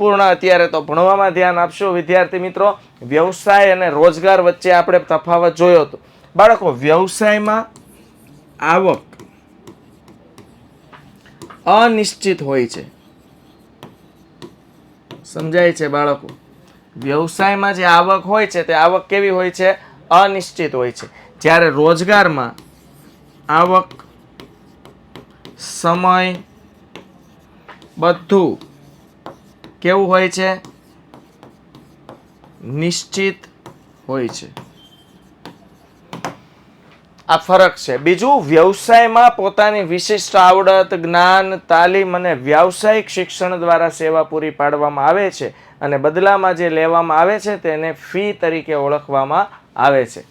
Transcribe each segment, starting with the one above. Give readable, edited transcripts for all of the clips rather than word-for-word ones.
સંપૂર્ણ અત્યારે તો ભણવામાં ધ્યાન આપશો વિદ્યાર્થી મિત્રો. વ્યવસાય અને રોજગાર વચ્ચે આપણે તફાવત જોયો હતો. બાળકો, વ્યવસાયમાં આવક અનિશ્ચિત હોય છે. સમજાય છે બાળકો? વ્યવસાયમાં જે આવક હોય છે તે આવક કેવી હોય છે? અનિશ્ચિત હોય છે. જ્યારે રોજગારમાં આવક, સમય બધું કેવું હોય છે? નિશ્ચિત હોય છે. આ ફરક છે. બીજું, વ્યવસાયમાં પોતાની વિશિષ્ટ આવડત, જ્ઞાન, તાલીમ અને વ્યાવસાયિક શિક્ષણ દ્વારા સેવા પૂરી પાડવામાં આવે છે અને બદલામાં જે લેવામાં આવે છે તેને ફી તરીકે ઓળખવામાં આવે છે.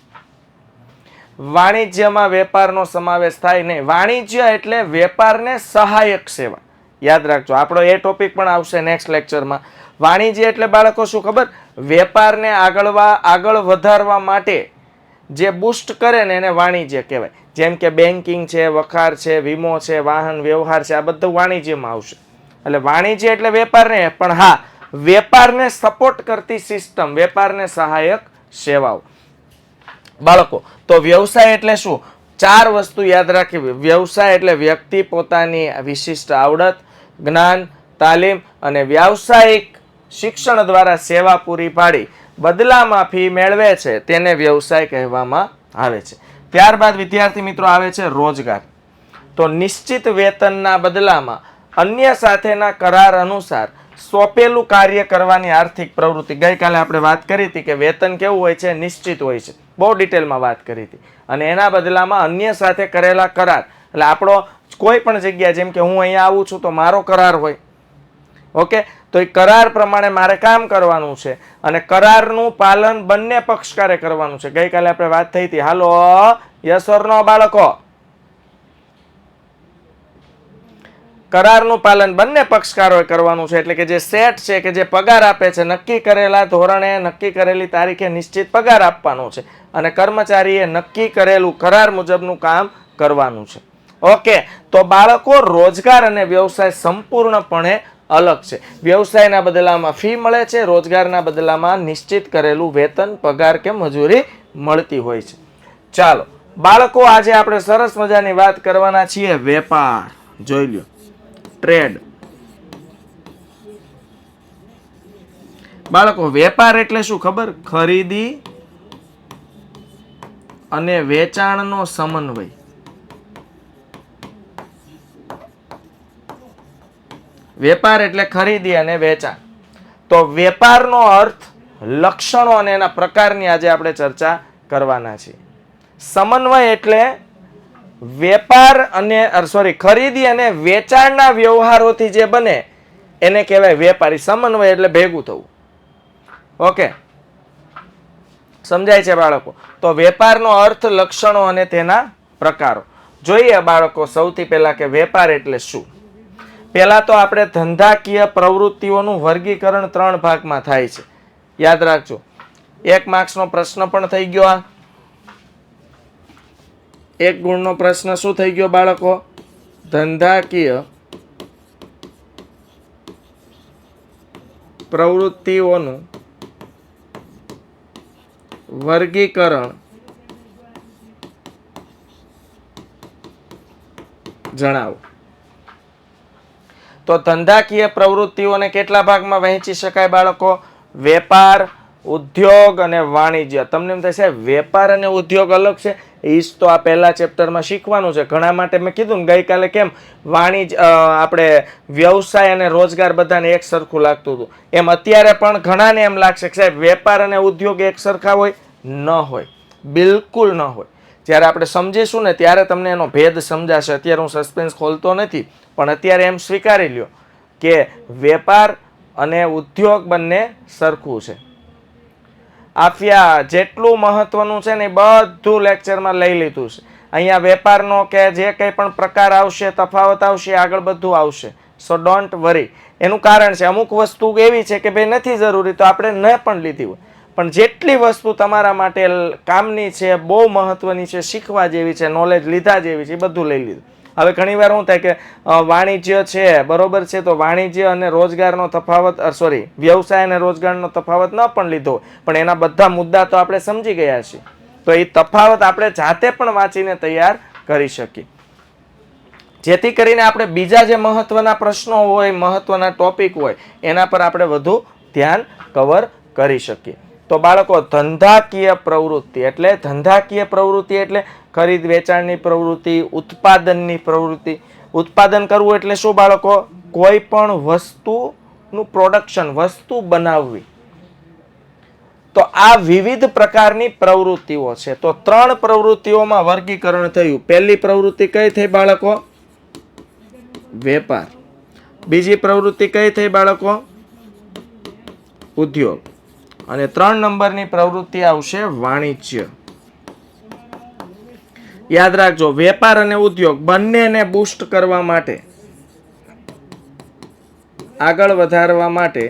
વાણિજ્યમાં વેપારનો સમાવેશ થાય નહીં. વાણિજ્ય એટલે વેપારને સહાયક સેવા. યાદ રાખજો, આપણો એ ટોપિક પણ આવશે નેક્સ્ટ લેક્ચરમાં. વાણિજ્ય એટલે બાળકો શું ખબર? વેપારને આગળ વધારવા માટે જે બુસ્ટ કરે ને એને વાણિજ્ય કહેવાય. જેમ કે બેન્કિંગ છે, વખાર છે, વીમો છે, વાહન વ્યવહાર છે, આ બધું વાણિજ્યમાં આવશે. એટલે વાણિજ્ય એટલે વેપાર નહીં, પણ હા, વેપારને સપોર્ટ કરતી સિસ્ટમ, વેપારને સહાયક સેવાઓ. બાળકો, તો વ્યવસાય એટલે શું? 4 વસ્તુ યાદ રાખવી. વ્યવસાય એટલે વ્યક્તિ પોતાની વિશિષ્ટ આવડત, જ્ઞાન, તાલીમ અને વ્યાવસાયિક શિક્ષણ દ્વારા સેવા પૂરી પાડી બદલામાં ફી મેળવે છે તેને વ્યવસાય કહેવામાં આવે છે. ત્યારબાદ વિદ્યાર્થી મિત્રો આવે છે રોજગાર. તો નિશ્ચિત વેતનના બદલામાં અન્ય સાથેના કરાર અનુસાર સોંપેલું કાર્ય કરવાની આર્થિક પ્રવૃત્તિ. ગઈકાલે આપણે વાત કરી હતી કે વેતન કેવું હોય છે? નિશ્ચિત હોય છે. બહુ ડિટેલમાં વાત કરી હતી. અને એના બદલામાં અન્ય સાથે કરેલા કરાર, એટલે આપણો કોઈ પણ જગ્યા, જેમ કે હું અહીંયા આવું છું તો મારો કરાર હોય. ઓકે, તો એ કરાર પ્રમાણે મારે કામ કરવાનું છે અને કરારનું પાલન બંને પક્ષકારે કરવાનું છે. ગઈકાલે આપણે વાત થઈ હતી. હાલો, યસ ઓર નો બાળકો? કરારનું પાલન બંને પક્ષકારોએ કરવાનું છે. એટલે કે જે સેટ છે, કે જે પગાર આપે છે, નક્કી કરેલા ધોરણે, નક્કી કરેલી તારીખે નિશ્ચિત પગાર આપવાનો છે અને કર્મચારીએ નક્કી કરેલું કરાર મુજબનું કામ કરવાનું છે. ઓકે, તો બાળકો, રોજગાર અને વ્યવસાય સંપૂર્ણપણે અલગ છે. વ્યવસાયના બદલામાં ફી મળે છે, રોજગારના બદલામાં નિશ્ચિત કરેલું વેતન, પગાર કે મજૂરી મળતી હોય છે. ચાલો બાળકો, આજે આપણે સરસ મજાની વાત કરવાના છીએ વેપાર. જોઈ લ્યો, ટ્રેડ. બાળકો, વેપાર એટલે શું ખબર? ખરીદી અને વેચાણનો સમન્વય. વેપાર એટલે ખરીદી અને વેચાણ. તો વેપારનો અર્થ, લક્ષણો અને એના પ્રકારની આજે આપણે ચર્ચા કરવાના છીએ. સમન્વય એટલે વેપાર અને ખરીદી અને વેચાણના વ્યવહારોથી જે બને એને કહેવાય વેપારી. સમન્વય એટલે ભેગું થવું. ઓકે, સમજાય છે બાળકો? તો વેપારનો અર્થ, લક્ષણો અને તેના પ્રકારો. જોઈએ બાળકો, સૌથી પહેલા કે વેપાર એટલે શું. પહેલા તો આપણે ધંધાકીય પ્રવૃત્તિઓનું વર્ગીકરણ 3 ભાગમાં થાય છે. યાદ રાખજો, 1 માર્ક્સનો પ્રશ્ન પણ થઈ ગયો. આ 1 ગુણનો પ્રશ્ન શું થઈ ગયો બાળકો? ધંધાકીય પ્રવૃત્તિઓનું વર્ગીકરણ જણાવો. તો ધંધાકીય પ્રવૃત્તિઓને કેટલા ભાગમાં વહેંચી શકાય બાળકો? વેપાર, ઉદ્યોગ અને વાણિજ્ય. તમને એમ થશે વેપાર અને ઉદ્યોગ અલગ છે? ઈ તો આ પહેલા ચેપ્ટરમાં શીખવાનું છે. ઘણા માટે મેં કીધું ને ગઈકાલે, કેમ આપણે વ્યવસાય અને રોજગાર બધાને એક સરખું લાગતું હતું, એમ અત્યારે પણ ઘણાને એમ લાગશે કે સાહેબ વેપાર અને ઉદ્યોગ એક સરખા હોય. ન હોય, બિલકુલ ન હોય. જ્યારે આપણે સમજીશું ને ત્યારે તમને એનો ભેદ સમજાશે. અત્યારે હું સસ્પેન્સ ખોલતો નથી, પણ અત્યારે એમ સ્વીકારી લ્યો કે વેપાર અને ઉદ્યોગ બંને સરખું છે. આફિયા, જેટલું મહત્વનું છે ને એ બધું લેક્ચરમાં લઈ લીધું છે. અહીંયા વેપારનો કે જે કંઈ પણ પ્રકાર આવશે, તફાવત આવશે, આગળ બધું આવશે. સો ડોન્ટ વરી. એનું કારણ છે, અમુક વસ્તુ એવી છે કે ભાઈ નથી જરૂરી તો આપણે ન પણ લીધી હોય, પણ જેટલી વસ્તુ તમારા માટે કામની છે, બહુ મહત્વની છે, શીખવા જેવી છે, નોલેજ લીધા જેવી છે, એ બધું લઈ લીધું. હવે ઘણીવાર શું થાય કે વાણિજ્ય છે બરોબર છે, તો વાણિજ્ય અને રોજગારનો તફાવત વ્યવસાય અને રોજગારનો તફાવત ન પણ લીધો હોય, પણ એના બધા મુદ્દા તો આપણે સમજી ગયા છીએ, તો એ તફાવત આપણે જાતે પણ વાંચીને તૈયાર કરી શકીએ, જેથી કરીને આપણે બીજા જે મહત્વના પ્રશ્નો હોય, મહત્વના ટોપિક હોય, એના પર આપણે વધુ ધ્યાન કવર કરી શકીએ. તો બાળકો, ધંધાકીય પ્રવૃત્તિ એટલે ખરીદ વેચાણની પ્રવૃત્તિ, ઉત્પાદનની પ્રવૃત્તિ. ઉત્પાદન કરવું એટલે શું બાળકો? કોઈ પણ વસ્તુનું પ્રોડક્શન, વસ્તુ બનાવવી. તો આ વિવિધ પ્રકારની પ્રવૃત્તિઓ છે. તો 3 પ્રવૃત્તિઓમાં વર્ગીકરણ થયું. પહેલી પ્રવૃત્તિ કઈ થઈ બાળકો? વેપાર. બીજી પ્રવૃત્તિ કઈ થઈ બાળકો? ઉદ્યોગ. અને 3 નંબરની પ્રવૃત્તિ આવશે વાણિજ્ય. યાદ રાખજો, વેપાર અને ઉદ્યોગ બંનેને બૂસ્ટ કરવા માટે, આગળ વધારવા માટે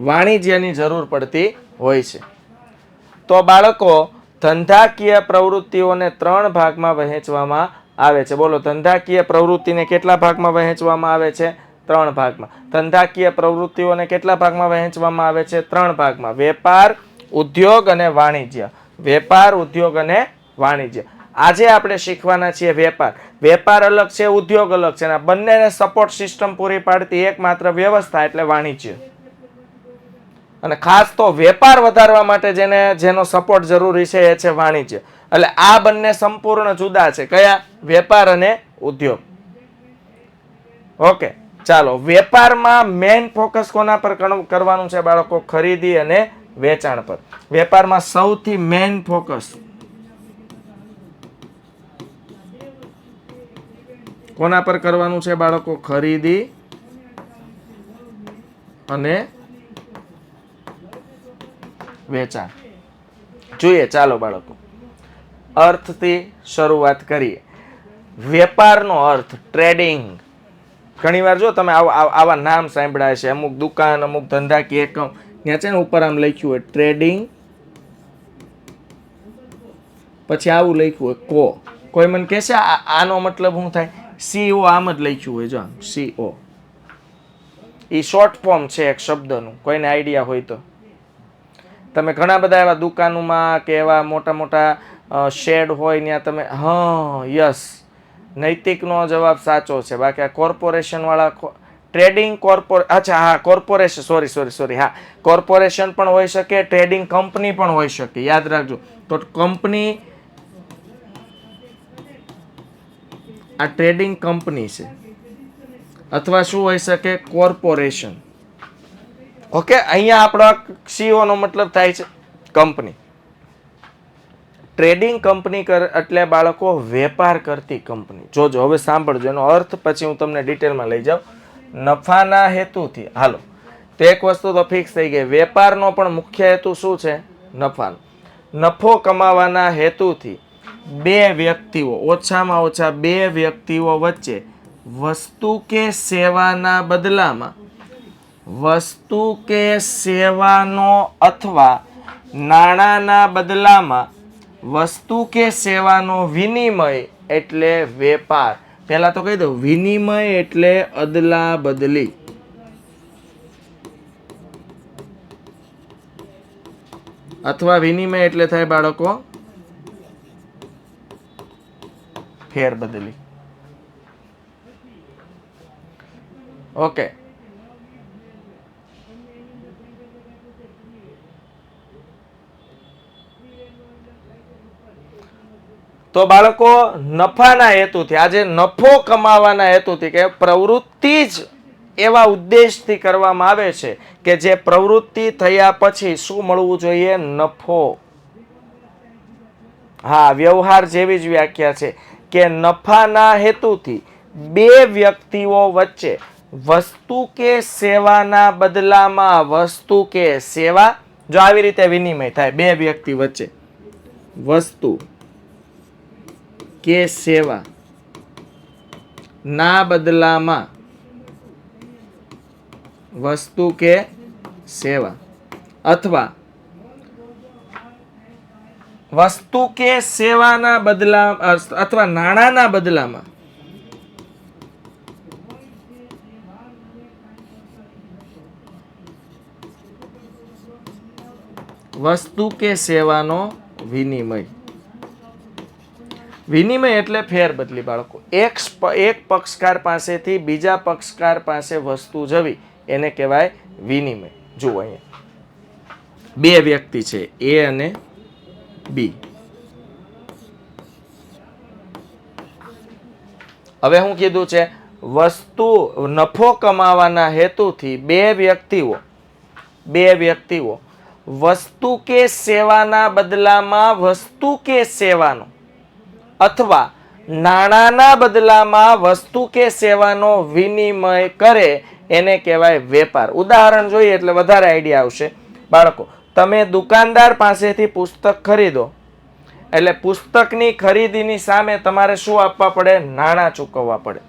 વાણિજ્યની જરૂર પડતી હોય છે. તો બાળકો, ધંધાકીય પ્રવૃત્તિઓને 3 ભાગમાં વહેંચવામાં આવે છે. બોલો, ધંધાકીય પ્રવૃત્તિને કેટલા ભાગમાં વહેંચવામાં આવે છે? 3 ભાગમાં. ધંધાકીય પ્રવૃત્તિઓને કેટલા ભાગમાં વહેંચવામાં આવે છે? 3 ભાગમાં. વેપાર, ઉદ્યોગ અને વાણિજ્ય. વેપાર, ઉદ્યોગ અને વાણિજ્ય. આજે આપણે શીખવાના છીએ વેપાર. વેપાર અલગ છે, ઉદ્યોગ અલગ છે, અને બંનેને સપોર્ટ સિસ્ટમ પૂરી પાડતી એકમાત્ર વ્યવસ્થા એટલે વાણિજ્ય. અને ખાસ તો વેપાર વધારવા માટે જેનો સપોર્ટ જરૂરી છે એ છે વાણિજ્ય. એટલે આ બંને સંપૂર્ણ જુદા છે. કયા? વેપાર અને ઉદ્યોગ. ઓકે, ચાલો. વેપારમાં મેઇન ફોકસ કોના પર કરવાનું છે બાળકો? ખરીદી અને વેચાણ પર. વેપારમાં સૌથી મેઇન ફોકસ કોના પર કરવાનું છે બાળકો? ખરીદી અને વેચાણ. જોઈએ, ચાલો બાળકો, અર્થથી શરૂઆત કરીએ. વેપારનો અર્થ ટ્રેડિંગ. ઘણીવાર જો તમે આવા નામ સાંભળ્યા છે, અમુક દુકાન, અમુક ધંધાકીય એકમ, ત્યાં છે ને ઉપર આમ લખ્યું હોય ટ્રેડિંગ, પછી આવું લખ્યું હોય કો. કોઈ મને કહેશે આનો મતલબ શું થાય? CO આમ જ લખ્યું હોય, જો CO. એ શોર્ટ ફોર્મ છે એક શબ્દનું. કોઈને આઈડિયા હોય તો તમે ઘણા બધા એવા દુકાનોમાં કે એવા મોટા મોટા શેડ હોય ત્યાં તમે યસ, નૈતિકનો જવાબ સાચો છે. બાકી આ કોર્પોરેશન વાળા ટ્રેડિંગ કોર્પોરેશન સોરી કોર્પોરેશન પણ હોઈ શકે, ટ્રેડિંગ કંપની પણ હોઈ શકે. યાદ રાખજો. તો કંપની, આ ટ્રેડિંગ કંપની છે, અથવા શું હોઈ શકે? કોર્પોરેશન. ઓકે, અહીંયા આપણા CO નો મતલબ થાય છે કંપની. ટ્રેડિંગ કંપની એટલે બાળકો વેપાર કરતી કંપની. જોજો, હવે સાંભળજો એનો અર્થ, પછી હું તમને ડિટેલમાં લઈ જાઉં. નફાના હેતુથી, હાલો, તો એક વસ્તુ તો ફિક્સ થઈ ગઈ. વેપારનો પણ મુખ્ય હેતુ શું છે? નફાનો. નફો કમાવાના હેતુથી 2 વ્યક્તિઓ, ઓછામાં ઓછા 2 વ્યક્તિઓ વચ્ચે વસ્તુ કે સેવાના બદલામાં, વસ્તુ કે સેવાનો અથવા નાણાંના બદલામાં વસ્તુ કે સેવાનો વિનિમય એટલે વેપાર. પહેલા તો કહી દઉં, વિનિમય એટલે અદલા બદલી. અથવા વિનિમય એટલે થાય બાળકો ફેર બદલી. ઓકે, તો બાળકો, નફાના હેતુથી, આજે નફો કમાવાના હેતુથી, કે પ્રવૃત્તિ જ એવા ઉદ્દેશથી કરવામાં આવે છે કે જે પ્રવૃત્તિ થયા પછી શું મળવું જોઈએ? નફો. હા, વ્યવહાર જેવી જ વ્યાખ્યા છે કે નફાના હેતુથી 2 વ્યક્તિઓ વચ્ચે વસ્તુ કે સેવાના બદલામાં, વસ્તુ કે સેવા, જો આવી રીતે વિનિમય થાય 2 વ્યક્તિ વચ્ચે, વસ્તુ કે સેવા ના બદલામાં, વસ્તુ કે સેવા, અથવા વસ્તુ કે સેવાના બદલા અથવા નાણાંના બદલામાં, વસ્તુ કે સેવાનો વિનિમય. વિનિમય એટલે ફેરબદલી બાળકો. એક પક્ષકાર પાસેથી બીજા પક્ષકાર પાસે વસ્તુ જવી એને કહેવાય વિનિમય. જુઓ અહીંયા બે વ્યક્તિ છે એ અને બી. હવે હું કીધું છે વસ્તુ નફો કમાવાના હેતુથી બે વ્યક્તિઓ વસ્તુ કે સેવાના બદલામાં વસ્તુ કે સેવાનો અથવા નાણાંના બદલામાં વસ્તુ કે સેવાનો વિનિમય કરે એને કહેવાય વેપાર. ઉદાહરણ જોઈએ એટલે વધારે આઈડિયા આવશે બાળકો. તમે દુકાનદાર પાસેથી પુસ્તક ખરીદો એટલે પુસ્તકની ખરીદીની સામે તમારે શું આપવા પડે? નાણાં ચૂકવવા પડે.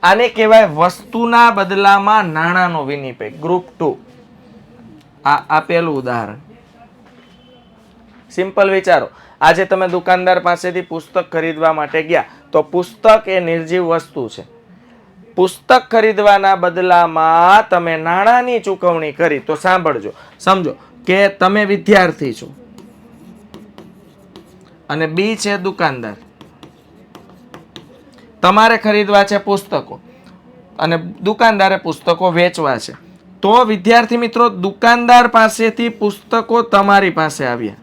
આને કહેવાય વસ્તુના બદલામાં નાણાંનો વિનિમય. ગ્રુપ 2 આ પહેલું ઉદાહરણ. સિમ્પલ વિચારો. આજે તમે દુકાનદાર પાસેથી પુસ્તક ખરીદવા માટે ગયા તો પુસ્તક એ નિર્જીવ વસ્તુ છે. પુસ્તક ખરીદવાના બદલામાં તમે નાણાંની ચૂકવણી કરી તો સાંભળજો, સમજો કે તમે વિદ્યાર્થી છો અને બી છે દુકાનદાર. તમારે ખરીદવા છે પુસ્તકો અને દુકાનદારે પુસ્તકો વેચવા છે. તો વિદ્યાર્થી મિત્રો, દુકાનદાર પાસેથી પુસ્તકો તમારી પાસે આવ્યા,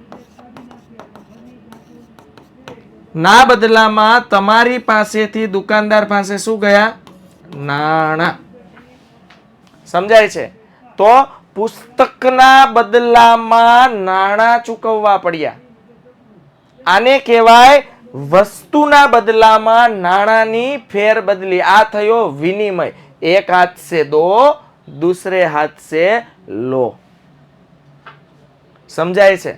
ના બદલામાં તમારી પાસેથી દુકાનદાર પાસે શું ગયા? નાણાં. સમજાય છે? તો પુસ્તકના બદલામાં નાણાં ચૂકવવા પડ્યા. આને કહેવાય વસ્તુના બદલામાં નાણાંની ફેરબદલી. આ થયો વિનિમય. એક હાથ સે દો, दूसरे हाथ से लो. સમજાય છે?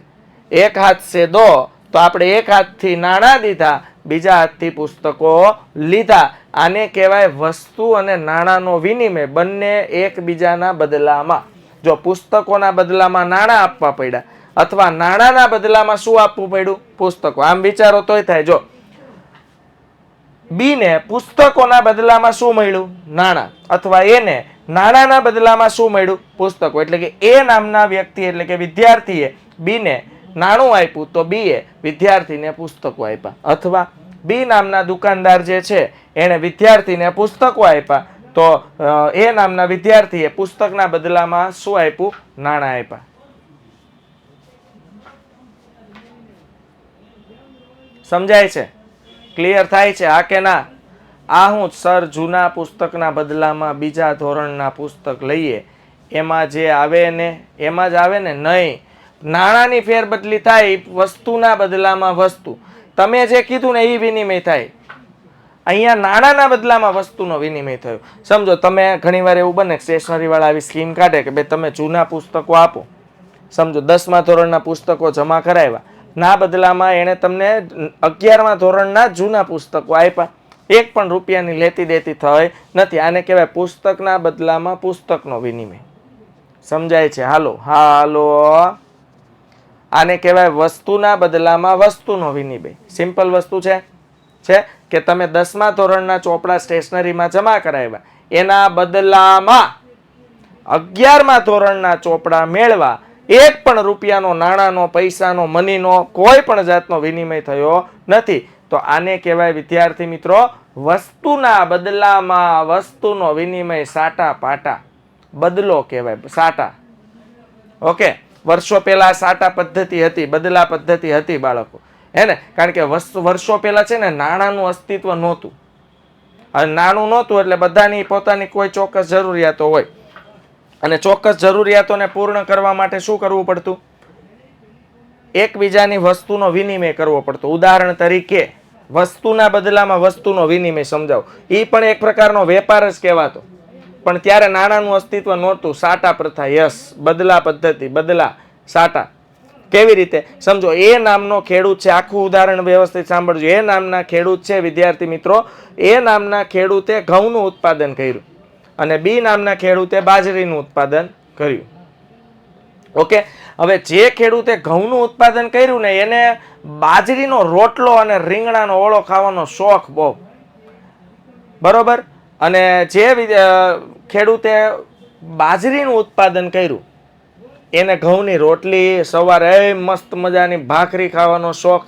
એક હાથ સે દો તો આપણે એક હાથથી નાણાં દીધા, બીજા હાથથી પુસ્તકો લીધા. આને કહેવાય વસ્તુ અને નાણાંનો વિનિમય. બંને એકબીજાના બદલામાં. જો પુસ્તકોના બદલામાં નાણાં આપવા પડ્યા અથવા નાણાંના બદલામાં શું આપવું પડ્યું? પુસ્તકો. આમ વિચારો તોય થાય. જો બી ને પુસ્તકોના બદલામાં શું મળ્યું? નાણાં. અથવા એને નાણાંના બદલામાં શું મળ્યું? પુસ્તકો. એટલે કે એ નામના વ્યક્તિ એટલે કે વિદ્યાર્થીએ બી ને નાણું આપ્યું તો બી એ વિદ્યાર્થીને પુસ્તકો આપ્યા. અથવા બી નામના દુકાનદાર જે છે એને વિદ્યાર્થીને પુસ્તકો આપ્યા તો એ નામના વિદ્યાર્થીએ પુસ્તકના બદલામાં શું આપ્યું? નાણાં આપ્યા. સમજાય છે? ક્લિયર થાય છે? હા કે ના? આ હું સર જૂના પુસ્તકના બદલામાં બીજા ધોરણના પુસ્તક લઈએ એમાં જે આવે ને એમાં જ આવે ને? નહીં. નાણાંની ફેરબદલી થાય વસ્તુના બદલામાં વસ્તુ. તમે જે કીધું ને એ વિનિમય થાય. અહીંયા નાણાંના બદલામાં વસ્તુનો વિનિમય થયો. સમજો તમે ઘણીવાર એવું બને સ્ટેશનરી વાળા આવી સ્કીમ કાઢે કે ભાઈ તમે જૂના પુસ્તકો આપો. સમજો 10મા ધોરણના પુસ્તકો જમા કરાવ્યા, ના બદલામાં એણે તમને 11મા ધોરણના જૂના પુસ્તકો આપ્યા. એક પણ રૂપિયાની લેતી દેતી થઈ નથી. આને કહેવાય પુસ્તકના બદલામાં પુસ્તકનો વિનિમય. સમજાય છે? હાલો. આને કહેવાય વસ્તુના બદલામાં વસ્તુનો વિનિમય. સિમ્પલ વસ્તુ છે કે તમે 10મા ધોરણના ચોપડા સ્ટેશનરીમાં જમા કરાવ્યા, એના બદલામાં 11મા ધોરણના ચોપડા મેળવા એક પણ રૂપિયાનો, નાણાંનો, પૈસાનો, મનીનો કોઈ પણ જાતનો વિનિમય થયો નથી. તો આને કહેવાય વિદ્યાર્થી મિત્રો વસ્તુના બદલામાં વસ્તુનો વિનિમય. સાટા પાટા બદલો કહેવાય. સાટા. ઓકે. વર્ષો પહેલા સાટા પદ્ધતિ હતી, બદલા પદ્ધતિ હતી બાળકો, હે ને? કારણ કે વર્ષો પહેલા છે ને નાણાંનું અસ્તિત્વ નહોતું. અને નાણું નહોતું એટલે બધાની પોતાની કોઈ ચોક્કસ જરૂરિયાતો હોય અને ચોક્કસ જરૂરિયાતોને પૂર્ણ કરવા માટે શું કરવું પડતું? એકબીજાની વસ્તુનો વિનિમય કરવો પડતો. ઉદાહરણ તરીકે વસ્તુના બદલામાં વસ્તુનો વિનિમય સમજાવો. એ પણ એક પ્રકારનો વેપાર જ કહેવાતો, પણ ત્યારે નાણાંનું અસ્તિત્વ નહોતું. સાટા પ્રથા. યસ. બદલા પદ્ધતિ. બદલા સાટા. કેવી રીતે? સમજો એ નામનો ખેડૂત છે. આખું ઉદાહરણ વ્યવસ્થિત સાંભળજો. એ નામના ખેડૂત છે વિદ્યાર્થી મિત્રો. એ નામના ખેડૂતે ઘઉંનું ઉત્પાદન કર્યું અને બી નામના ખેડૂતે બાજરીનું ઉત્પાદન કર્યું. ઓકે. હવે જે ખેડૂતે ઘઉંનું ઉત્પાદન કર્યું ને એને બાજરીનો રોટલો અને રીંગણાનો ઓળો ખાવાનો શોખ બહુ. બરોબર. અને જે ખેડૂતે બાજરીનું ઉત્પાદન કર્યું એને ઘઉંની રોટલી સવારે મસ્ત મજાની ભાખરી ખાવાનો શોખ,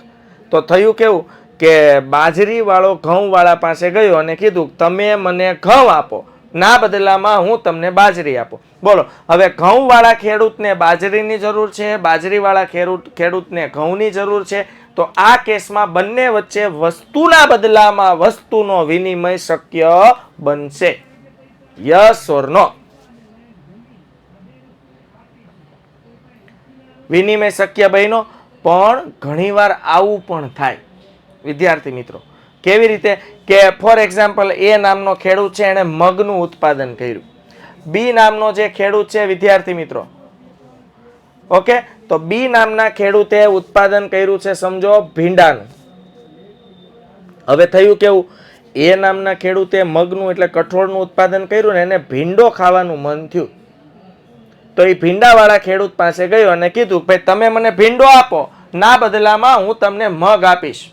તો થયું કેવું કે બાજરીવાળો ઘઉંવાળા પાસે ગયો અને કીધું તમે મને ઘઉં આપો, ના બદલામાં હું તમને બાજરી આપું. બોલો, હવે ઘઉંવાળા ખેડૂતને બાજરીની જરૂર છે, બાજરીવાળા ખેડૂતને ઘઉંની જરૂર છે, તો આ કેસમાં બંને વચ્ચે વસ્તુના બદલામાં વસ્તુનો વિનિમય શક્ય બનશે. યસ ઓર નો? વિનિમય શક્ય બન્યો, પણ ઘણીવાર આવું પણ થાય વિદ્યાર્થી મિત્રો. કેવી રીતે કે ફોર એક્ઝામ્પલ એ નામનો ખેડૂત છે, એણે મગનું ઉત્પાદન કર્યું. બી નામનો જે ખેડૂત છે વિદ્યાર્થી મિત્રો, ઓકે, તો બી નામના ખેડૂતે ઉત્પાદન કર્યું છે સમજો ભીંડાનું. હવે થયું કેવું, એ નામના ખેડૂતે મગનું એટલે કઠોળનું ઉત્પાદન કર્યું ને એને ભીંડો ખાવાનું મન થયું. તો એ ભીંડાવાળા ખેડૂત પાસે ગયો અને કીધું ભાઈ તમે મને ભીંડો આપો, ના બદલામાં હું તમને મગ આપીશ.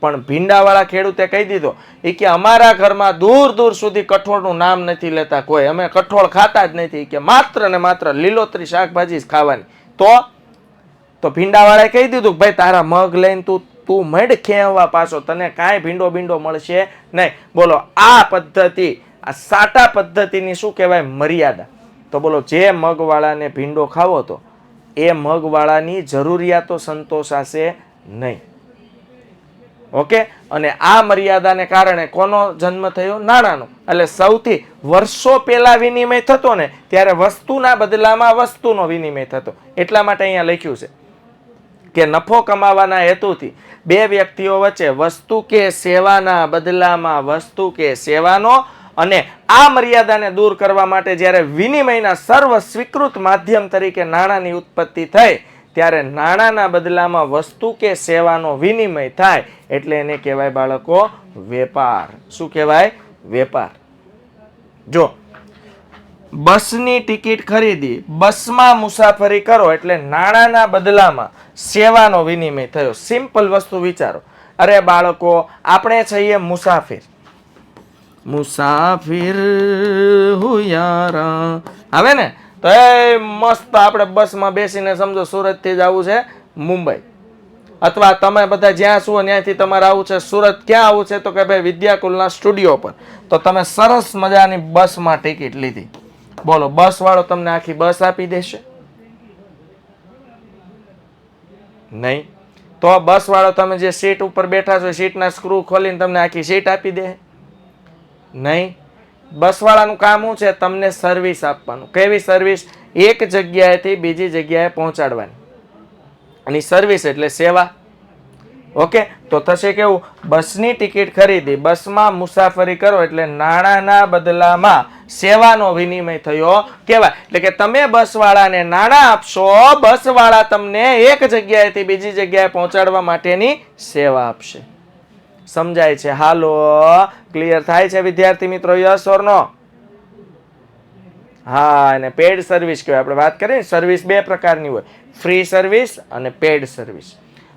પણ ભીંડાવાળા ખેડૂતે કહી દીધો એ કે અમારા ઘરમાં દૂર દૂર સુધી કઠોળનું નામ નથી લેતા કોઈ, અમે કઠોળ ખાતા જ નથી, કે માત્ર ને માત્ર લીલોતરી શાકભાજી જ ખાવાની. તો ભીંડાવાળાએ કહી દીધું ભાઈ તારા મગ લઈને તું મઢ ખેંચવા પાછો, તને કાંઈ ભીંડો મળશે નહીં. બોલો, આ પદ્ધતિ, આ સાટા પદ્ધતિની શું કહેવાય? મર્યાદા. તો બોલો, જે મગવાળાને ભીંડો ખાવો તો એ મગવાળાની જરૂરિયાતો સંતોષાશે નહીં. ઓકે, અને આ મર્યાદાને કારણે કોનો જન્મ થયો? નાણાંનો. એટલે સૌથી વર્ષો પહેલા વિનિમય થતો ને ત્યારે વસ્તુના બદલામાં વસ્તુનો વિનિમય થતો. એટલા માટે અહીંયા લખ્યું છે કે નફો કમાવાના હેતુથી બે વ્યક્તિઓ વચ્ચે વસ્તુ કે સેવાના બદલામાં વસ્તુ કે સેવાનો, અને આ મર્યાદાને દૂર કરવા માટે જ્યારે વિનિમયના સર્વ સ્વીકૃત માધ્યમ તરીકે નાણાંની ઉત્પત્તિ થઈ ત્યારે નાણાંના બદલામાં વસ્તુ કે સેવાનો વિનિમય થાય એટલે એને કહેવાય બાળકો વેપાર. શું કહેવાય? વેપાર. જો બસની ટિકિટ ખરીદી, બસમાં મુસાફરી કરો એટલે નાણાંના બદલામાં સેવાનો વિનિમય થયો. સિમ્પલ વસ્તુ વિચારો. અરે બાળકો, આપણે છીએ મુસાફિર. મુસાફિર હુયારા આવે ને, તો એ મસ્ત આપણે બસમાં બેસીને સમજો સુરત થી જવું છે મુંબઈ, અથવા તમે બધા જ્યાં છો ત્યાંથી તમારે આવું છે સુરત. ક્યાં આવું છે? તો કે ભાઈ વિદ્યાકુલના સ્ટુડિયો પર. તો તમે સરસ મજાની બસમાં ટિકિટ લીધી. બોલો, બસ વાળો તમને આખી બસ આપી દેશે? નહીં. તો બસ વાળો તમે જે સીટ ઉપર બેઠા છો સીટના સ્ક્રૂ ખોલીને તમને આખી સીટ આપી દે? નહીં. બસવાળાનું કામ શું છે? તમને સર્વિસ આપવાનું. કેવી સર્વિસ? એક જગ્યાએથી બીજી જગ્યાએ પહોંચાડવાની. અને સર્વિસ એટલે સેવા. ઓકે, તો થશે કેવું? બસની ટિકિટ ખરીદી, બસમાં મુસાફરી કરો એટલે નાણાંના બદલામાં સેવાનો વિનિમય થયો કહેવાય. એટલે કે તમે બસવાળાને નાણાં આપશો, બસવાળા તમને એક જગ્યાએથી બીજી જગ્યાએ પહોંચાડવા માટેની સેવા આપશે. સમજાય છે? હાલો, ક્લિયર થાય છે વિદ્યાર્થી મિત્રો? યસ ઓર નો? હા, અને પેડ સર્વિસ કહેવાય. આપણે વાત કરીએ સર્વિસ બે પ્રકારની હોય, ફ્રી સર્વિસ અને પેડ સર્વિસ.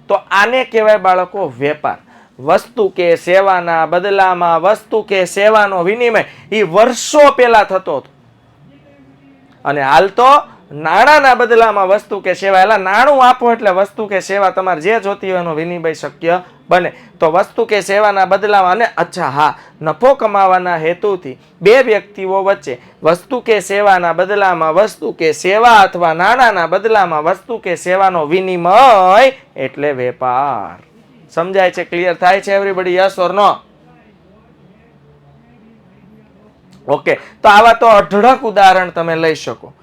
તો આને કહેવાય બાળકો વેપાર. વસ્તુ કે સેવાના બદલામાં વસ્તુ કે સેવાનો વિનિમય એ વર્ષો પહેલા થતો હતો, અને હાલ તો નાણાંના બદલામાં વસ્તુ કે સેવા. એટલે નાણું આપો એટલે વસ્તુ કે સેવા તમારે જે જોતી હોય એનો વિનિમય શક્ય બને. તો વસ્તુ કે સેવાના બદલામાં, અને અચ્છા હા, નફો કમાવાના હેતુથી બે વ્યક્તિઓ વચ્ચે વસ્તુ કે સેવાના બદલામાં વસ્તુ કે સેવા અથવા નાણાંના બદલામાં વસ્તુ કે સેવાનો વિનિમય એટલે વેપાર. સમજાય છે? ક્લિયર થાય છે everybody? Yes or no? Okay, તો આવા તો અઢળક ઉદાહરણ તમે લઈ શકો.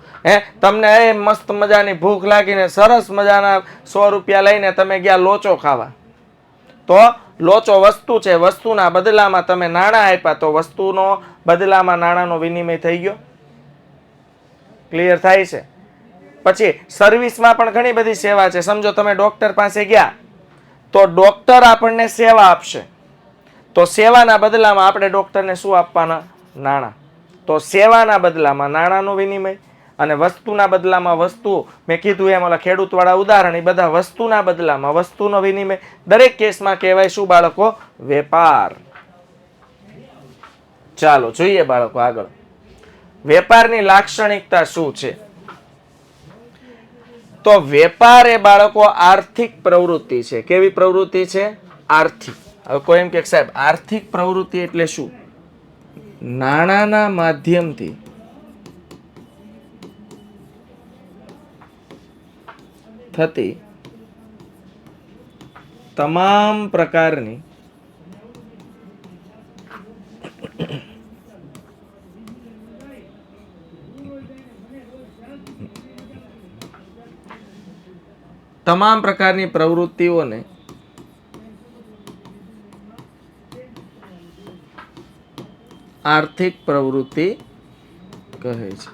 તમને મસ્ત મજાની ભૂખ લાગીને સરસ મજાના 100 રૂપિયા લઈને તમે ગયા લોચો ખાવા. તો લોચો વસ્તુ છે, વસ્તુના બદલામાં તમે નાણાં આપ્યા તો વસ્તુનો બદલામાં નાણાંનો વિનિમય થઈ ગયો. ક્લિયર થાય છે? પછી સર્વિસમાં પણ ઘણી બધી સેવા છે. સમજો તમે ડોક્ટર પાસે ગયા તો ડોક્ટર આપણને સેવા આપશે, તો સેવાના બદલામાં આપણે ડોક્ટરને શું આપવાના? નાણાં. તો સેવાના બદલામાં નાણાંનો વિનિમય, અને વસ્તુના બદલામાં વસ્તુ. મેં કીધું એમ ઓલા ખેડૂતવાળા ઉદાહરણ, એ બધા વસ્તુના બદલામાં વસ્તુનો વિનિમય. દરેક કેસમાં કહેવાય શું બાળકો? વેપાર. ચાલો જોઈએ બાળકો આગળ. વેપારની લાક્ષણિકતા શું છે? તો વેપાર એ બાળકો આર્થિક પ્રવૃત્તિ છે. કેવી પ્રવૃત્તિ છે? આર્થિક. હવે કોઈ એમ કે સાહેબ આર્થિક પ્રવૃત્તિ એટલે શું? નાણાંના માધ્યમથી થતી તમામ પ્રકારની પ્રવૃત્તિઓને આર્થિક પ્રવૃત્તિ કહે છે.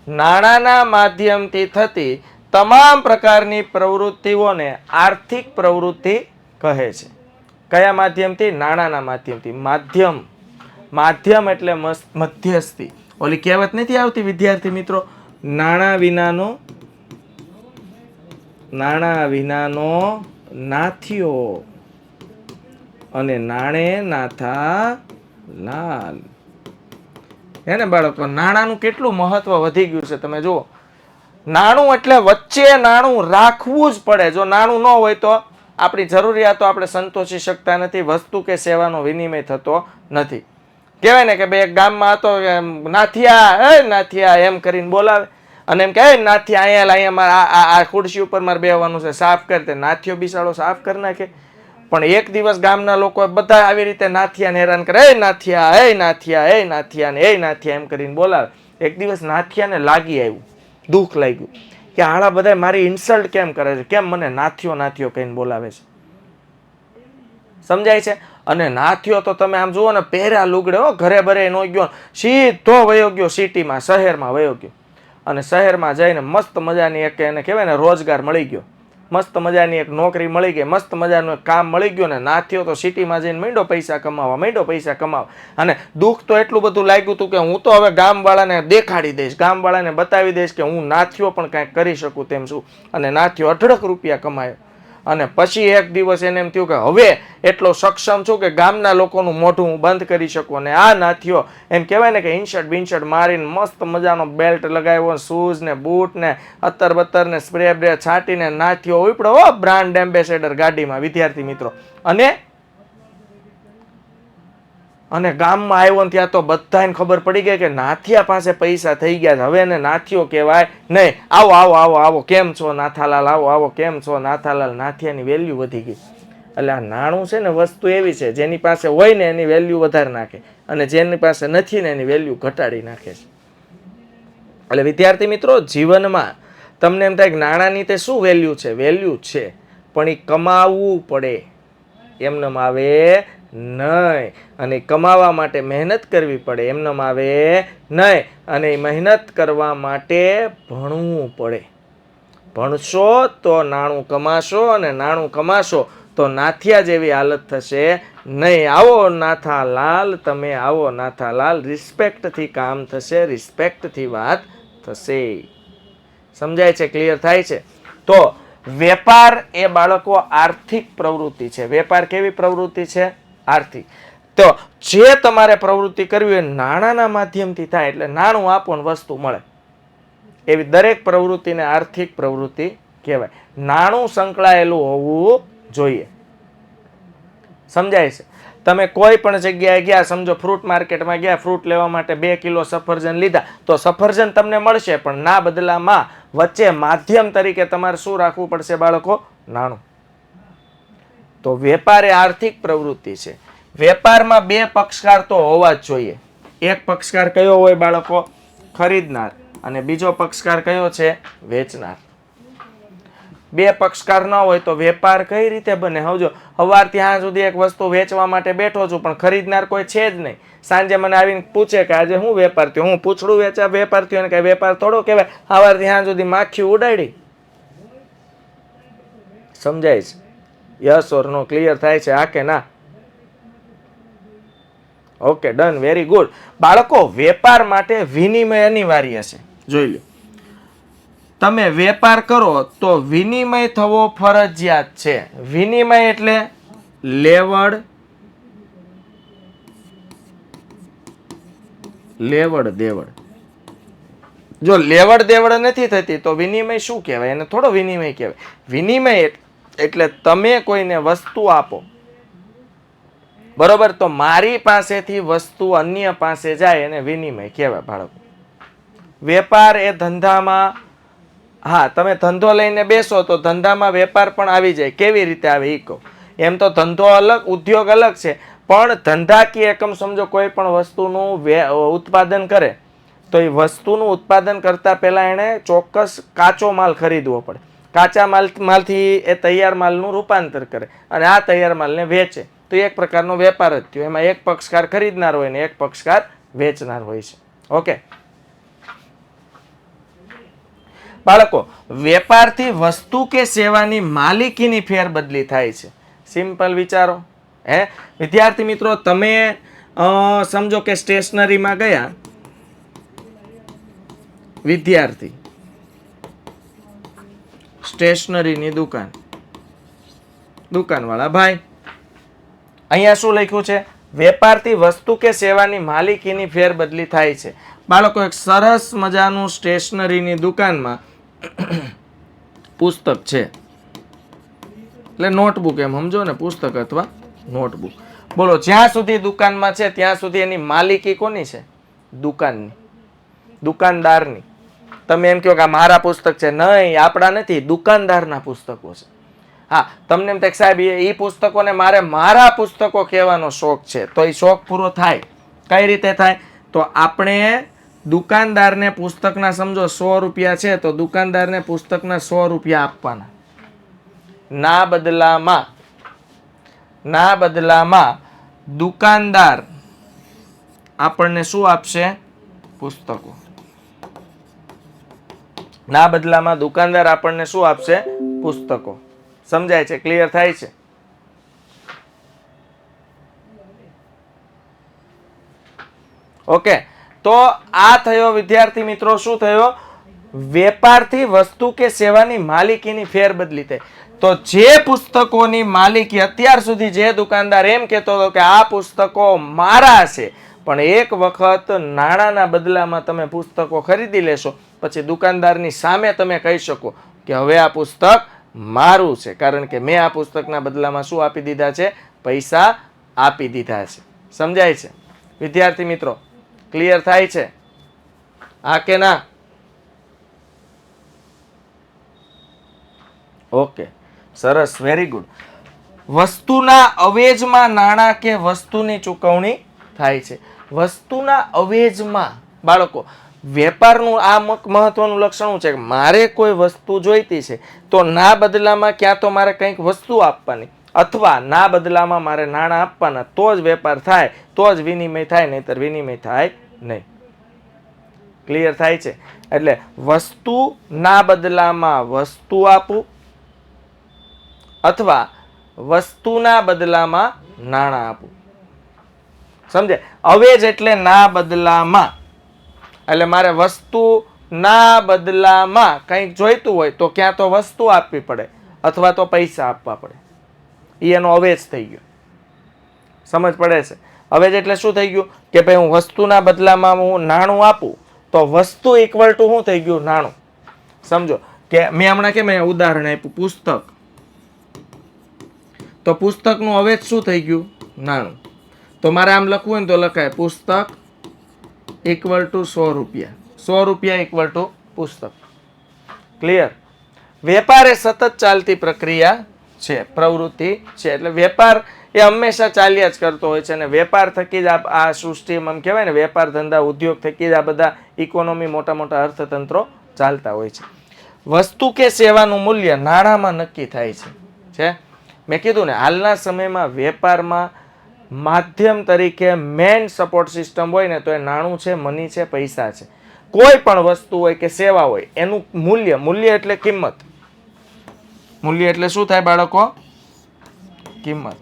નાણાંના માધ્યમથી થતી તમામ પ્રકારની પ્રવૃત્તિઓને આર્થિક પ્રવૃત્તિ કહે છે. કયા માધ્યમથી? નાણાંના માધ્યમથી. માધ્યમ એટલે મધ્યસ્થી. ઓલી કહેવત નથી આવતી વિદ્યાર્થી મિત્રો, નાણાં વિનાનો નાથિયો અને નાણે નાથા લાલ. હે ને બાળકો, નાણાંનું કેટલું મહત્વ વધી ગયું છે તમે જુઓ. નાણું એટલે વચ્ચે નાણું રાખવું જ પડે. જો નાણું ન હોય તો આપણી જરૂરિયાતો આપણે સંતોષી શકતા નથી, વસ્તુ કે સેવાનો વિનિમય થતો નથી. કહેવાય ને કે બે એક ગામમાં હતો, નાથિયા એમ કરીને બોલાવે અને એમ કે નાથિયા અહીંયા આ ખુરશી ઉપર મારે બેહવાનું છે, સાફ કર. તે નાથિયો બિસાડો સાફ કરી નાખે. પણ એક દિવસ ગામના લોકો બધા આવી રીતે નાથિયાને હેરાન કરે, નાથિયા એમ કરીને બોલાવે. એક દિવસ નાથિયાને લાગી આવ્યું, દુઃખ લાગ્યું કે આળા બધા મારી ઇન્સલ્ટ કેમ કરે છે, કેમ મને નાથિયો કહીને બોલાવે છે. સમજાય છે? અને નાથિયો તો તમે આમ જુઓ ને, પહેર્યા લુગડે, ઘરે બરે નો ગયો, સીધો વયો ગયો સિટીમાં, શહેરમાં વયો ગયો. અને શહેરમાં જઈને મસ્ત મજાની એક એને કહેવાય ને રોજગાર મળી ગયો, મસ્ત મજાની એક નોકરી મળી ગઈ, મસ્ત મજાનું એક કામ મળી ગયું. ને નાથિયો તો સિટીમાં જઈને માંડ્યો પૈસા કમાવા. અને દુઃખ તો એટલું બધું લાગ્યું હતું કે હું તો હવે ગામવાળાને દેખાડી દઈશ, ગામવાળાને બતાવી દઈશ કે હું નાથિયો પણ કાંઈક કરી શકું તેમ છું. અને નાથિયો અઢળક રૂપિયા કમાયો. અને પછી એક દિવસ એને એમ થયું કે હવે એટલો સક્ષમ છું કે ગામના લોકોનું મોઢું હું બંધ કરી શકું. અને આ નાથિયો એમ કહેવાય ને કે ઇન્શર્ટ મારીને મસ્ત મજાનો બેલ્ટ લગાવ્યો, શૂઝ ને બૂટ ને અત્તર બત્તર ને સ્પ્રે બ્રે છાંટીને નાથિયો ઉપડો બ્રાન્ડ એમ્બેસેડર ગાડીમાં વિદ્યાર્થી મિત્રો. અને ગામમાં આવ્યો ને ત્યાં તો બધાને ખબર પડી ગઈ કે નાથિયા પાસે પૈસા થઈ ગયા. હવે એને નાથિયો કહેવાય નહીં. આવો કેમ છો નાથાલાલ, આવો કેમ છો નાથાલાલ. નાથિયાની વેલ્યુ વધી ગઈ. એટલે આ નાણું છે ને વસ્તુ એવી છે, જેની પાસે હોય ને એની વેલ્યુ વધારે નાખે, અને જેની પાસે નથી ને એની વેલ્યુ ઘટાડી નાખે છે. એટલે વિદ્યાર્થી મિત્રો, જીવનમાં તમને એમ થાય કે નાણાંની તે શું વેલ્યુ છે? વેલ્યુ છે, પણ એ કમાવવું પડે, એમનેમ આવે નહીં. અને કમાવા માટે મહેનત કરવી પડે, એમનેમ આવે નહીં. અને મહેનત કરવા માટે ભણવું પડે. ભણશો તો નાણું કમાશો, અને નાણું કમાશો તો નાથિયા જેવી હાલત થશે નહીં. આવો નાથાલાલ, તમે આવો નાથાલાલ. રિસ્પેક્ટથી કામ થશે, રિસ્પેક્ટથી વાત થશે. સમજાય છે? ક્લિયર થાય છે? તો વેપાર એ બાળકો આર્થિક પ્રવૃત્તિ છે. વેપાર કેવી પ્રવૃત્તિ છે? આર્થિક. તો જે તમારે પ્રવૃત્તિ કરવી હોય નાણાંના માધ્યમથી થાય, એટલે નાણું આપો ને વસ્તુ મળે, એવી દરેક પ્રવૃત્તિને આર્થિક પ્રવૃત્તિ કહેવાય. નાણું સંકળાયેલું હોવું જોઈએ. સમજાય છે? તમે કોઈ પણ જગ્યાએ ગયા, સમજો ફ્રૂટ માર્કેટમાં ગયા, ફ્રૂટ લેવા માટે 2 કિલો સફરજન લીધા, તો સફરજન તમને મળશે, પણ ના બદલામાં વચ્ચે માધ્યમ તરીકે તમારે શું રાખવું પડશે બાળકો? નાણું. તો વેપાર એ આર્થિક પ્રવૃત્તિ છે. વેપારમાં 2 પક્ષકાર તો હોવા જ જોઈએ. એક પક્ષકાર કયો હોય બાળકો? ખરીદનાર. અને બીજો પક્ષકાર કયો છે? વેચનાર. 2 પક્ષકાર ન હોય તો વેપાર કઈ રીતે બને? સમજો, સવાર ત્યાં સુધી એક વસ્તુ વેચવા માટે બેઠો છું, પણ ખરીદનાર કોઈ છે જ નહીં. સાંજે મને આવીને પૂછે કે આજે શું વેપાર થયો? હું પૂછડું વેચા વેપાર થયો, ને કઈ વેપાર થોડો કહેવાય. સવાર ત્યાં સુધી માખી ઉડાડી. સમજાય છે? Yes or no? ક્લિયર થાય છે? હા કે ના? Okay, done, very good. બાળકો, વેપાર માટે વિનિમય અનિવાર્ય છે. જોઈ લો, તમે વેપાર કરો તો વિનિમય થવો ફરજિયાત છે. વિનિમય એટલે લેવડ દેવડ. જો લેવડ દેવડ નથી થતી તો વિનિમય શું કહેવાય? એને થોડો વિનિમય કહેવાય. વિનિમય એટલે તમે કોઈને વસ્તુ આપો, બરોબર? તો મારી પાસેથી વસ્તુ અન્ય પાસે જાય એને વિનિમય કહેવાય બાળકો. વેપાર એ ધંધામાં, હા, તમે ધંધો લઈને બેસો તો ધંધામાં વેપાર પણ આવી જાય. કેવી રીતે આવે એ કહો. એમ તો ધંધો અલગ, ઉદ્યોગ અલગ છે, પણ ધંધાકીય એકમ સમજો કોઈ પણ વસ્તુનું ઉત્પાદન કરે તો એ વસ્તુનું ઉત્પાદન કરતા પહેલા એને ચોક્કસ કાચો માલ ખરીદવો પડે. કાચા માલથી એ તૈયાર માલનું રૂપાંતર કરે અને આ તૈયાર માલને વેચે. તો એક પ્રકારનો વેપાર જ થયો. એમાં એક પક્ષકાર ખરીદનાર હોય ને એક પક્ષકાર વેચનાર હોય છે. ઓકે બાળકો, વેપારથી વસ્તુ કે સેવાની માલિકીની ફેરબદલી થાય છે. સિમ્પલ વિચારો. વિદ્યાર્થી મિત્રો, તમે સમજો કે સ્ટેશનરીમાં ગયા, વિદ્યાર્થી સ્ટેશનરીની દુકાનવાળા ભાઈ, અહીંયા શું લખ્યું છે? વેપારથી વસ્તુ કે સેવાની માલિકીની ફેરબદલી થાય છે. બાળકો, એક સરસ મજાનું સ્ટેશનરીની દુકાનમાં પુસ્તક છે, એટલે નોટબુક એમ સમજો ને, પુસ્તક અથવા નોટબુક. બોલો, જ્યાં સુધી દુકાનમાં છે ત્યાં સુધી એની માલિકી કોની છે? દુકાનની, દુકાનદારની. તમે એમ કહો કે આ મારા પુસ્તક છે, નહીં, આપણા નથી, દુકાનદારના પુસ્તકો છે. હા, તમને એમ થાય સાહેબ એ પુસ્તકોને મારા પુસ્તકો કહેવાનો શોખ છે, તો એ શોખ પૂરો થાય. કઈ રીતે થાય? તો આપણે દુકાનદારને પુસ્તકના સમજો 100 રૂપિયા છે તો દુકાનદારને પુસ્તકના 100 રૂપિયા આપવાના. ના બદલામાં દુકાનદાર આપણને શું આપશે? પુસ્તકો. ના બદલામાં દુકાનદાર આપણને શું આપશે? પુસ્તકો. સમજાય છે? ક્લિયર થાય છે? ઓકે, તો આ થયો વિદ્યાર્થી મિત્રો, શું થયો? વેપારથી વસ્તુ કે સેવાની માલિકીની ફેરબદલી થઈ. તો જે પુસ્તકોની માલિકી અત્યાર સુધી જે દુકાનદાર એમ કહેતો હતો કે આ પુસ્તકો મારા છે, પણ એક વખત નાણાંના બદલામાં તમે પુસ્તકો ખરીદી લેશો પછી દુકાનદારની સામે તમે કહી શકો કે હવે આ પુસ્તક મારું છે, કારણ કે મેં આ પુસ્તકના બદલામાં શું આપી દીધા છે? પૈસા આપી દીધા છે. સમજાય છે વિદ્યાર્થી મિત્રો? ક્લિયર થાય છે? હા કે ના? ઓકે, સરસ, વેરી ગુડ. વસ્તુના અવેજમાં નાણાં કે વસ્તુની ચૂકવણી થાય છે. વસ્તુના અવેજમાં બાળકો, વેપારનું આ મહત્વનું લક્ષણ છે કે મારે કોઈ વસ્તુ જોઈતી છે તો ના બદલામાં ક્યાં તો મારે કંઈક વસ્તુ આપવાની અથવા ના બદલામાં મારે નાણાં આપવાના, તો જ વેપાર થાય, તો જ વિનિમય થાય, નહીતર વિનિમય થાય નહીં. ક્લિયર થાય છે? એટલે વસ્તુ ના બદલામાં વસ્તુ આપું અથવા વસ્તુના બદલામાં નાણાં આપું. સમજે? અવેજ એટલે ના બદલામાં, એટલે મારે વસ્તુ ના બદલામાં કંઈક જોઈતું હોય તો ક્યાં તો વસ્તુ આપવી પડે અથવા તો પૈસા આપવા પડે. એનો અવેજ થઈ ગયો. સમજ પડે છે? અવેજ એટલે શું થઈ ગયું કે ભાઈ હું વસ્તુના બદલામાં હું નાણું આપું તો વસ્તુ ઇક્વલ ટુ શું થઈ ગયું? નાણું. સમજો કે મેં હમણાં કેમ ઉદાહરણ આપ્યું, પુસ્તક. તો પુસ્તકનું અવેજ શું થઈ ગયું? નાણું. તો મારે આમ લખવું હોય ને તો લખાય પુસ્તક ઇક્વલ ટુ 100 રૂપિયા. 100 રૂપિયા ઇક્વલ ટુ પુસ્તક. ક્લિયર? વેપાર એ સતત ચાલતી પ્રક્રિયા છે, પ્રવૃત્તિ છે. એટલે વેપાર એ હંમેશા ચાલ્યા જ કરતો હોય છે અને વેપાર થકી જ આ સૃષ્ટિમાં એમ કહેવાય ને, વેપાર ધંધા ઉદ્યોગ થકી જ આ બધા ઇકોનોમી, મોટા મોટા અર્થતંત્રો ચાલતા હોય છે. વસ્તુ કે સેવાનું મૂલ્ય નાણાંમાં નક્કી થાય છે. મેં કીધું ને, હાલના સમયમાં વેપારમાં માધ્યમ તરીકે મેઇન સપોર્ટ સિસ્ટમ હોય ને તો એ નાણું છે, મની છે, પૈસા છે. કોઈ પણ વસ્તુ હોય કે સેવા હોય એનું મૂલ્ય એટલે કિંમત. મૂલ્ય એટલે શું થાય બાળકો? કિંમત.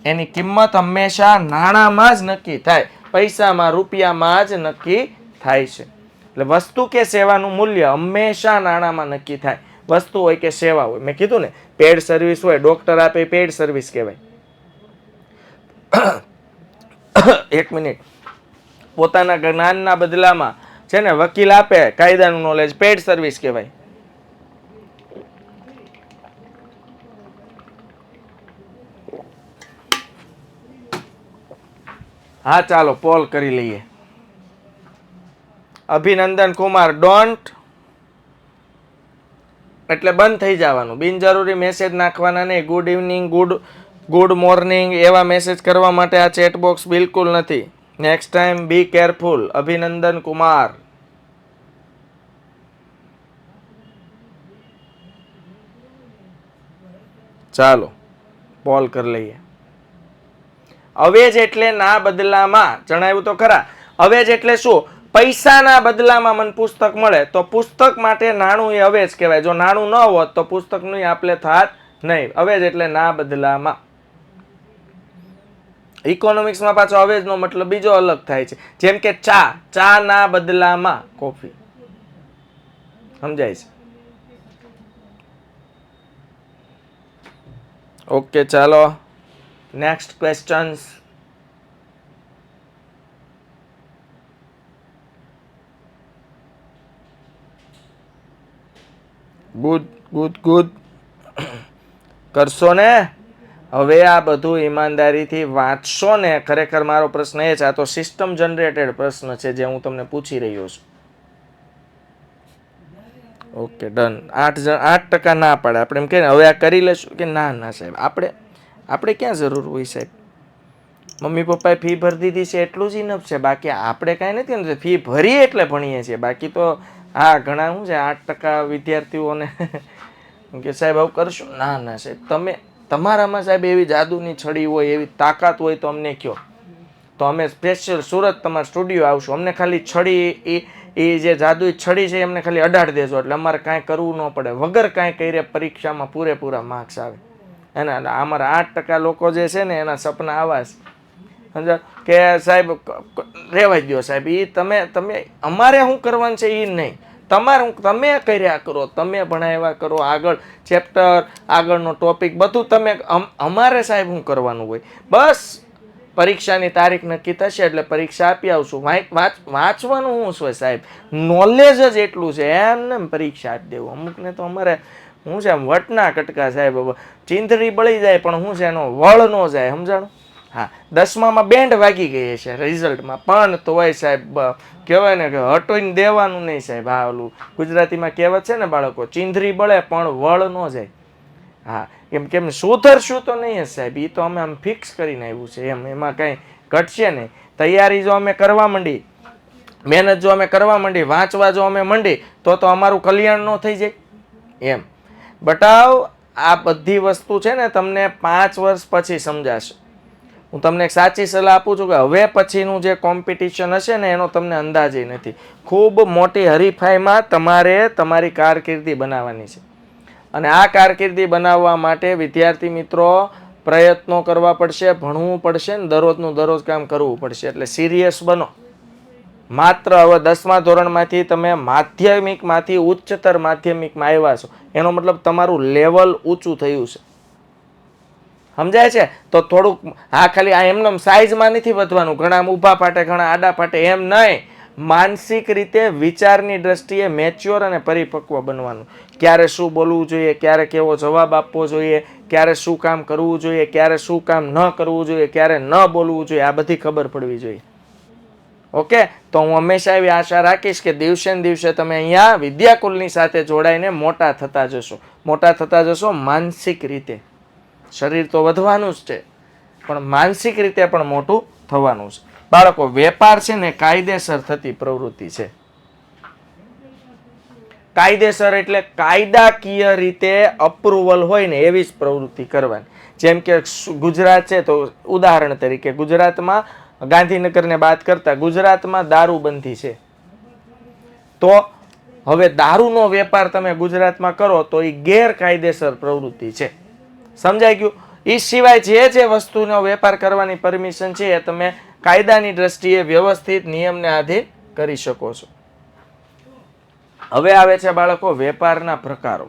એની કિંમત હંમેશા નાણાંમાં જ નક્કી થાય, પૈસામાં, રૂપિયામાં જ નક્કી થાય છે. એટલે વસ્તુ કે સેવાનું મૂલ્ય હંમેશા નાણાંમાં નક્કી થાય. વસ્તુ હોય કે સેવા હોય. મેં કીધું ને, પેડ સર્વિસ હોય, ડોક્ટર આપે પેડ સર્વિસ કહેવાય. એક મિનિટ. પોતાના જ્ઞાનના બદલામાં છે ને વકીલ આપે કાયદાનું નોલેજ, પેડ સર્વિસ કહેવાય. હા ચાલો પોલ કરી લઈએ. અભિનંદન કુમાર, ડોન્ટ એટલે બંધ થઈ જવાનું, બિનજરૂરી મેસેજ નાખવાના નહીં. ગુડ ઇવનિંગ, ગુડ મોર્નિંગ એવા મેસેજ કરવા માટે આ ચેટ બોક્સ બિલકુલ નથી. Next time be careful. અભિનંદન કુમાર. ચાલો પોલ કરી લઈએ. અવેજ એટલે ના બદલામાં, જણાવ્યું તો ખરા. અવેજ એટલે શું? પૈસાના બદલામાં મને પુસ્તક મળે તો પુસ્તક માટે નાણું એ અવેજ કહેવાય. જો નાણું ન હોત તો પુસ્તકનું આપલે થાત નહીં. અવેજ એટલે ના બદલામાં. ઇકોનોમિક્સમાં પાછો અવેજનો મતલબ બીજો અલગ થાય છે. જેમ કે ચા ના બદલામાં કોફી. સમજાય છે? ઓકે ચાલો નેક્સ્ટ ક્વેશ્ચન્સ. ગુડ કરશો ને. હવે આ બધું ઈમાનદારીથી વાંચશો ને. ખરેખર મારો પ્રશ્ન એ છે, આ તો સિસ્ટમ જનરેટેડ પ્રશ્ન છે જે હું તમને પૂછી રહ્યો છું. Okay done. 8% ના પાડે. આપણે એમ કે હવે આ કરી લેશું કે ના સાહેબ, આપણે ક્યાં જરૂર હોય સાહેબ? મમ્મી પપ્પાએ ફી ભરી દીધી છે એટલું જ ઇનફ છે. બાકી આપણે કાંઈ નથી ને, ફી ભરી એટલે ભણીએ છીએ. બાકી તો હા ઘણા શું છે 8% વિદ્યાર્થીઓને કે સાહેબ આવું કરશું. ના સાહેબ, તમારામાં સાહેબ એવી જાદુની છડી હોય, એવી તાકાત હોય તો અમને કહો, તો અમે સ્પેશિયલ સુરત તમારા સ્ટુડિયો આવશું. અમને ખાલી છડી એ જે જાદુઈ છડી છે એમને ખાલી અડાડી દેજો એટલે અમારે કાંઈ કરવું ન પડે. વગર કાંઈ કરીએ પરીક્ષામાં પૂરેપૂરા માર્ક્સ આવે. એના અમારા 8% લોકો જે છે ને એના સપના આવા સમજા કે સાહેબ રહેવા દો સાહેબ, એ તમે અમારે શું કરવાનું છે એ નહીં. તમે કર્યા કરો, તમે ભણાવ્યા કરો, આગળ ચેપ્ટર, આગળનો ટોપિક બધું તમે. અમારે સાહેબ શું કરવાનું હોય? બસ પરીક્ષાની તારીખ નક્કી થશે એટલે પરીક્ષા આપી આવશું. વાંચવાનું શું છે સાહેબ? નોલેજ જ એટલું છે. એમને પરીક્ષા આપી દેવું. અમુકને તો અમારે શું છે વટના કટકા સાહેબ, ચીંધરી બળી જાય પણ શું છે એનો વળ ન જાય. સમજાણું? હા 10માં બેન્ડ વાગી ગઈ છે રિઝલ્ટમાં, પણ તોય સાહેબ કહેવાય ને કે હટોઈને દેવાનું નહીં સાહેબ. હા ઓલું ગુજરાતીમાં કહેવત છે ને બાળકો, ચીંધરી બળે પણ વળ ન જાય. હા કેમ સુધરશું તો નહીં જ સાહેબ, એ તો અમે આમ ફિક્સ કરીને આવ્યું છે એમાં કંઈ ઘટશે નહીં. તૈયારી જો અમે કરવા માંડી, મહેનત જો અમે કરવા માંડી, વાંચવા જો અમે માંડી તો અમારું કલ્યાણ ન થઈ જાય એમ. બટાવ આ બધી વસ્તુ છે ને તમને 5 વર્ષ પછી સમજાશે. હું તમને એક સાચી સલાહ આપું છું કે હવે પછીનું જે કોમ્પિટિશન હશે ને એનો તમને અંદાજ નથી. ખૂબ મોટી હરીફાઈમાં તમારે તમારી કારકિર્દી બનાવવાની છે. અને આ કારકિર્દી બનાવવા માટે વિદ્યાર્થી મિત્રો પ્રયત્નો કરવા પડશે, ભણવું પડશે ને દરરોજનું દરરોજ કામ કરવું પડશે. એટલે સિરિયસ બનો. માત્ર હવે 10મા ધોરણમાંથી તમે માધ્યમિકમાંથી ઉચ્ચતર માધ્યમિકમાં આવ્યા છો એનો મતલબ તમારું લેવલ ઊંચું થયું છે. સમજાય છે? તો થોડુંક હા ખાલી આ એમને સાઈઝમાં નથી વધવાનું. ઘણા ઊભા પાટે, ઘણા આડા પાટે એમ નહીં. માનસિક રીતે વિચારની દ્રષ્ટિએ મેચ્યોર અને પરિપક્વ બનવાનું. ક્યારે શું બોલવું જોઈએ, ક્યારે કેવો જવાબ આપવો જોઈએ, ક્યારે શું કામ કરવું જોઈએ, ક્યારે શું કામ ન કરવું જોઈએ, ક્યારે ન બોલવું જોઈએ, આ બધી ખબર પડવી જોઈએ. ઓકે, તો હું હંમેશા એવી આશા રાખીશ કે દિવસે ને દિવસે તમે અહીંયા વિદ્યાકુલની સાથે જોડાઈને મોટા થતા જશો. મોટા થતા જશો માનસિક રીતે. શરીર તો વધવાનું જ છે પણ માનસિક રીતે પણ મોટું થવાનું છે. બાળકો વેપાર છે ને કાયદેસર થતી પ્રવૃત્તિ છે. કાયદેસર એટલે કાયદાકીય રીતે અપ્રુવલ હોય ને એવી જ પ્રવૃત્તિ કરવાની. જેમ કે ગુજરાત છે તો ઉદાહરણ તરીકે ગુજરાતમાં ગાંધીનગરને બાદ કરતા ગુજરાતમાં દારૂબંધી છે. તો હવે દારૂનો વેપાર તમે ગુજરાતમાં કરો તો એ ગેરકાયદેસર પ્રવૃત્તિ છે. સમજાઈ ગયું? એ સિવાય જે વસ્તુનો વેપાર કરવાની પરમિશન છે એ તમે કાયદાની દ્રષ્ટિએ વ્યવસ્થિત નિયમને આધીન કરી શકો છો. હવે આવે છે બાળકો વેપારના પ્રકારો.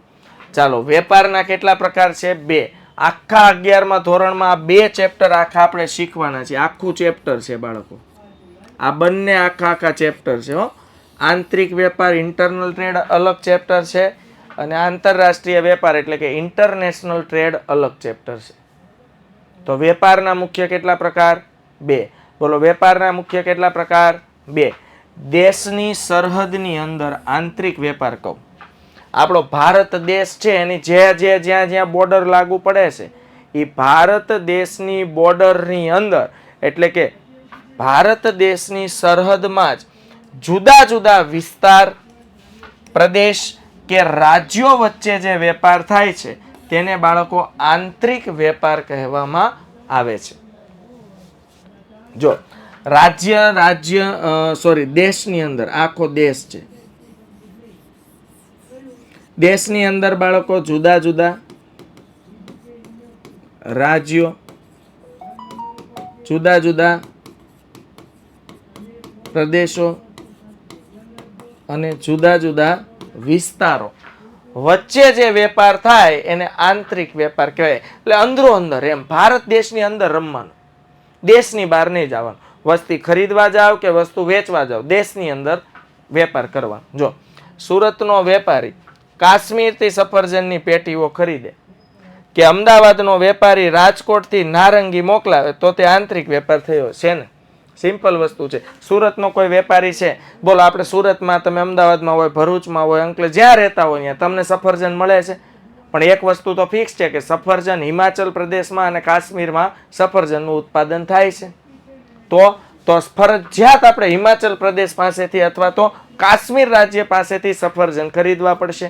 ચાલો વેપારના કેટલા પ્રકાર છે? 2. આખા 11મા ધોરણમાં 2 ચેપ્ટર આખા આપણે શીખવાના છે. આખું ચેપ્ટર છે બાળકો. આ બંને આખા ચેપ્ટર છે હો. આંતરિક વેપાર ઇન્ટરનલ ટ્રેડ અલગ ચેપ્ટર છે અને આંતરરાષ્ટ્રીય વેપાર એટલે કે ઇન્ટરનેશનલ ટ્રેડ અલગ ચેપ્ટર છે. તો વેપારના મુખ્ય કેટલા પ્રકાર? 2. બોલો, વેપારના મુખ્ય કેટલા પ્રકાર? 2. દેશની સરહદની અંદર આંતરિક વેપાર કહું. આપણો ભારત દેશ છે એની જ્યાં બોર્ડર લાગુ પડે છે એ ભારત દેશની બોર્ડરની અંદર એટલે કે ભારત દેશની સરહદમાં જ જુદા જુદા વિસ્તાર, પ્રદેશ કે રાજ્યો વચ્ચે જે વેપાર થાય છે તેને બાળકો આંતરિક વેપાર કહેવામાં આવે છે. જો દેશની અંદર આખો દેશ છે, દેશની અંદર બાળકો જુદા જુદા રાજ્યો, જુદા જુદા પ્રદેશો અને જુદા જુદા વિસ્તારો વચ્ચે જે વેપાર થાય એને આંતરિક વેપાર કહેવાય. એટલે અંદરો અંદર એમ ભારત દેશની અંદર રમવાનું, દેશની બહાર નહીં જવાનું. વસ્તી ખરીદવા જાવ કે વસ્તુ વેચવા જાવ, દેશની અંદર વેપાર કરવાનો. જો સુરતનો વેપારી કાશ્મીરથી સફરજનની પેટીઓ ખરીદે કે અમદાવાદનો વેપારી રાજકોટથી નારંગી મોકલાવે તો તે આંતરિક વેપાર થયો છે ને. સિમ્પલ વસ્તુ છે. સુરતનો કોઈ વેપારી છે, બોલો આપણે સુરતમાં, તમે અમદાવાદમાં હોય, ભરૂચમાં હોય, અંકલે જ્યાં રહેતા હોય ત્યાં તમને સફરજન મળે છે. પણ એક વસ્તુ તો ફિક્સ છે કે સફરજન હિમાચલ પ્રદેશમાં અને કાશ્મીરમાં સફરજનનું ઉત્પાદન થાય છે. તો ફરજિયાત આપણે હિમાચલ પ્રદેશ પાસેથી અથવા તો કાશ્મીર રાજ્ય પાસેથી સફરજન ખરીદવા પડશે.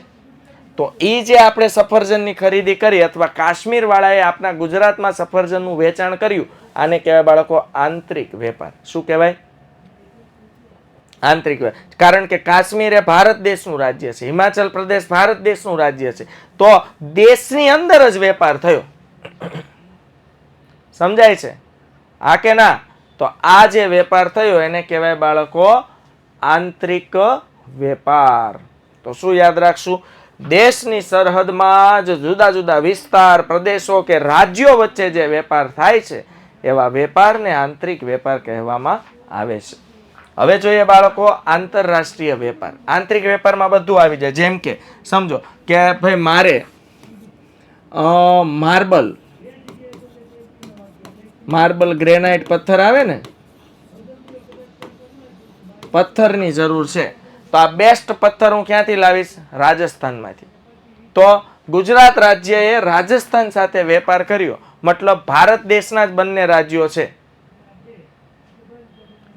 તો એ જે આપણે સફરજનની ખરીદી કરી અથવા કાશ્મીર વાળાએ આપણા ગુજરાતમાં સફરજનનું વેચાણ કર્યું, આને કહેવાય બાળકો આંતરિક વેપાર. શું કહેવાય? આંતરિક વેપાર. કારણ કે કાશ્મીર એ ભારત દેશનું રાજ્ય છે, હિમાચલ પ્રદેશ ભારત દેશનું રાજ્ય છે, તો દેશની અંદર જ વેપાર થયો. સમજાય છે? હા કે ના? તો આ જે વેપાર થયો એને કહેવાય બાળકો આંતરિક વેપાર. તો શું યાદ રાખશું? દેશની સરહદમાં જ જુદા જુદા વિસ્તાર, પ્રદેશો કે રાજ્યો વચ્ચે જે વેપાર થાય છે એવા વેપારને આંતરિક વેપાર કહેવામાં આવે છે. હવે જોઈએ બાળકો આંતરરાષ્ટ્રીય વેપાર. આંતરિક વેપારમાં બધું આવી જાય. જેમ કે સમજો કે ભાઈ મારે માર્બલ ગ્રેનાઇટ પથ્થર આવે ને, પથ્થરની જરૂર છે, તો આ બેસ્ટ પથ્થર હું ક્યાંથી લાવીશ? રાજસ્થાનમાંથી. તો ગુજરાત રાજ્યએ રાજસ્થાન સાથે વેપાર કર્યો, મતલબ ભારત દેશના જ બંને રાજ્યો છે,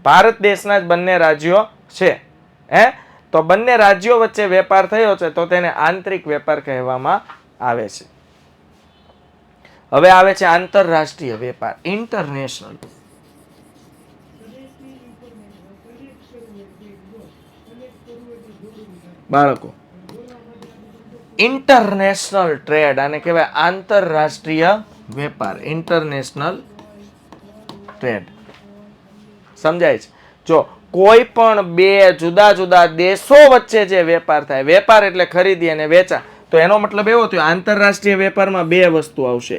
ભારત દેશના જ બંને રાજ્યો છે. તો બંને રાજ્યો વચ્ચે વેપાર થયો છે તો તેને આંતરિક વેપાર કહેવામાં આવે છે. હવે આવે છે આંતરરાષ્ટ્રીય વેપાર, ઇન્ટરનેશનલ. બાળકો ઇન્ટરનેશનલ ટ્રેડ આને કહેવાય આંતરરાષ્ટ્રીય વેપાર. ઇન્ટરનેશનલ ટ્રેડ સમજાય છે? જો કોઈ પણ બે જુદા જુદા દેશો વચ્ચે જે વેપાર થાય, વેપાર એટલે ખરીદી અને વેચાણ, તો એનો મતલબ એવો થયો આંતરરાષ્ટ્રીય વેપારમાં બે વસ્તુ આવશે.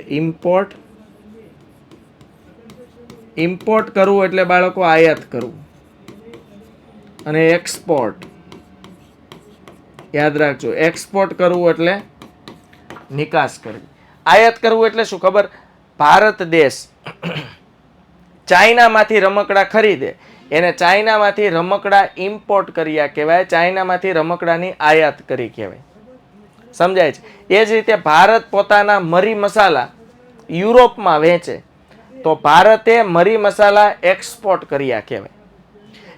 ઇમ્પોર્ટ કરવું એટલે બાળકો આયાત કરવું, અને એક્સપોર્ટ. યાદ રાખજો, એક્સપોર્ટ કરવું એટલે નિકાસ કરવી. આયાત કરવું એટલે શું ખબર? ભારત દેશ ચાઇનામાંથી રમકડા ખરીદે એને ચાઇનામાંથી રમકડા ઇમ્પોર્ટ કર્યા કહેવાય, ચાઇનામાંથી રમકડાની આયાત કરી કહેવાય. સમજાય છે? એ જ રીતે ભારત પોતાના મરી મસાલા યુરોપમાં વેચે તો ભારતે મરી મસાલા એક્સપોર્ટ કર્યા કહેવાય.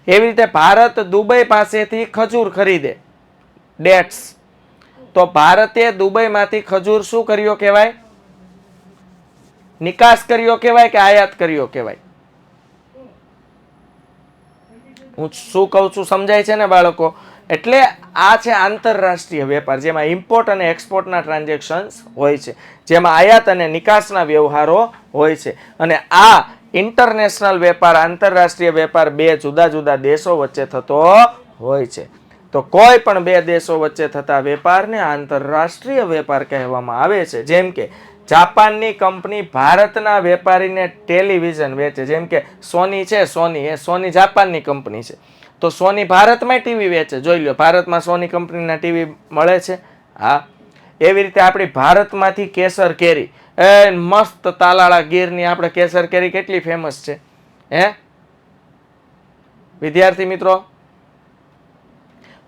એવી રીતે ભારત દુબઈ પાસેથી ખજૂર ખરીદે, ડેટ્સ, તો ભારતે દુબઈમાંથી ખજૂર શું કર્યો કહેવાય? નિકાસ કર્યો કહેવાય કે આયાત કર્યો કહેવાય? હું શું કહું છું સમજાય છે ને બાળકો? એટલે આ છે આંતરરાષ્ટ્રીય વેપાર, જેમાં ઇમ્પોર્ટ અને એક્સપોર્ટના ટ્રાન્ઝેક્શન્સ હોય છે, જેમાં આયાત અને નિકાસના વ્યવહારો હોય છે. અને આ ઇન્ટરનેશનલ વેપાર, આંતરરાષ્ટ્રીય વેપાર બે જુદા જુદા દેશો વચ્ચે થતો હોય છે. તો કોઈ પણ બે દેશો વચ્ચે થતા વેપારને આંતરરાષ્ટ્રીય વેપાર કહેવામાં આવે છે. જેમ કે જાપાનની કંપની ભારતના વેપારીને ટેલિવિઝન વેચે, જેમ કે સોની છે, સોની જાપાનની કંપની છે, તો સોની ભારતમાં ટીવી વેચે, જોઈ લો ભારતમાં સોની કંપનીના ટીવી મળે છે. હા, એવી રીતે આપણી ભારતમાંથી કેસર કેરી, એ મસ્ત તાલાળા ગીરની આપણે કેસર કેરી કેટલી ફેમસ છે હે વિદ્યાર્થી મિત્રો.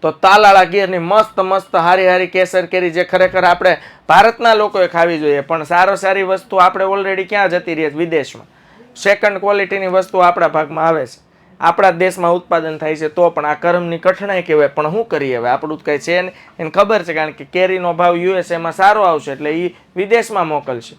તો તાલાળા ગીરની મસ્ત મસ્ત હારી હારી કેસર કેરી જે ખરેખર આપણે ભારતના લોકોએ ખાવી જોઈએ, પણ સારી વસ્તુ આપણે ઓલરેડી ક્યાં જતી રહી છે? વિદેશમાં. સેકન્ડ ક્વોલિટીની વસ્તુ આપણા ભાગમાં આવે છે, આપણા દેશમાં ઉત્પાદન થાય છે, તો પણ આ કર્મની કઠણાઈ કહેવાય. પણ શું કરીએ હવે, આપણું જ કંઈ છે ને, એને ખબર છે કારણ કે કેરીનો ભાવ યુએસએમાં સારો આવશે એટલે એ વિદેશમાં મોકલશે,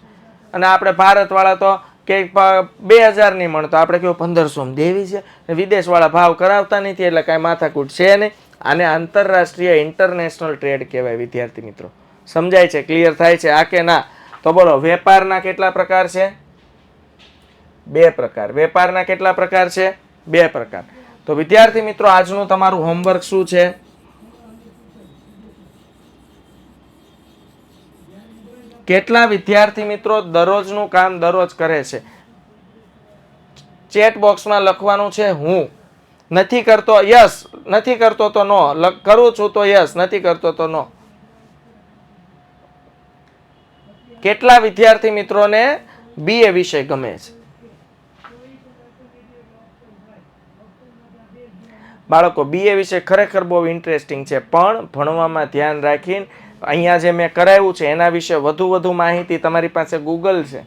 અને આપણે ભારતવાળા તો કે 2000 નહીં મળતો, આપણે કેવું 1500 દેવી છે, વિદેશવાળા ભાવ કરાવતા નથી એટલે કાંઈ માથાકૂટ છે નહીં. આને આંતરરાષ્ટ્રીય ઇન્ટરનેશનલ ટ્રેડ કહેવાય વિદ્યાર્થી મિત્રો. સમજાય છે? ક્લિયર થાય છે આ કે ના? તો બોલો, વેપારના કેટલા પ્રકાર છે? 2 પ્રકાર. વેપારના કેટલા પ્રકાર છે? 2 પ્રકાર. તો વિદ્યાર્થી મિત્રો, આજનું તમારું હોમવર્ક શું છે? કેટલા વિદ્યાર્થી મિત્રો દરરોજનું કામ દરરોજ કરે છે? ચેટ બોક્સમાં લખવાનું છે હું. નથી કરતો યસ, નથી કરતો તો નો, કરું છું તો યસ, નથી કરતો તો નો. કેટલા વિદ્યાર્થી મિત્રોને બીએ વિષય ગમે છે? બાળકો, બીએ વિષય ખરેખર બહુ ઇન્ટરેસ્ટિંગ છે, પણ ભણવામાં ધ્યાન રાખીને અહીંયા જે મેં કરાવ્યું છે એના વિશે વધુ માહિતી તમારી પાસે ગૂગલ છે,